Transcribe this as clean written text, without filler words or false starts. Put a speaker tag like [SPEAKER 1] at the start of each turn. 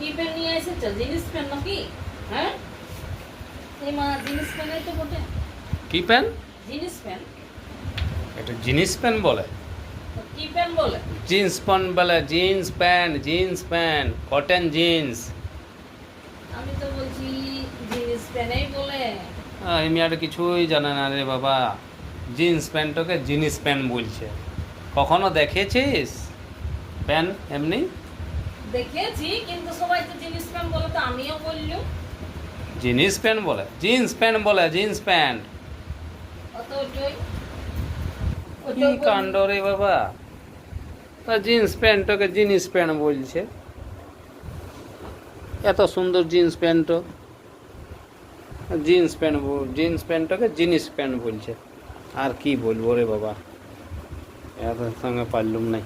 [SPEAKER 1] কি প্যান্ট নিয়ে এসেছো? জিনিস প্যান্ট নাকি? হ্যাঁ, এই মা জিনিস প্যান্টই তো বটে।
[SPEAKER 2] কি প্যান্ট?
[SPEAKER 1] জিনিস প্যান্ট।
[SPEAKER 2] এটা জিনিস প্যান্ট বলে?
[SPEAKER 1] তো কি প্যান্ট বলে?
[SPEAKER 2] জিন্স প্যান্ট বলে, জিন্স প্যান্ট, কটন জিন্স।
[SPEAKER 1] আমি তো বলছি জিনিস প্যান্টই বলে।
[SPEAKER 2] এই মেয়েটা কিছুই জানে না রে বাবা। জিন্স প্যান্টটাকে জিনিস প্যান্ট বলছে। কখনো দেখেছিস প্যান্ট এমনি?
[SPEAKER 1] দেখেছি, কিন্তু সবাই তো জিনিস প্যান্ট বলে, তো আমিও বললুম।
[SPEAKER 2] জিনিস প্যান্ট বলে? জিন্স প্যান্ট বলে, জিন্স প্যান্ট।
[SPEAKER 1] অত ওইটাই
[SPEAKER 2] কি কাণ্ড রে বাবা! তা জিন্স প্যান্টটাকে জিনিস প্যান্ট বলছে। এত সুন্দর জিন্স প্যান্টও জিন্স প্যান্টটাকে জিনিস প্যান্ট বলছে। আর কি বলবো রে বাবা, এত সঙ্গে পারলুম নাই।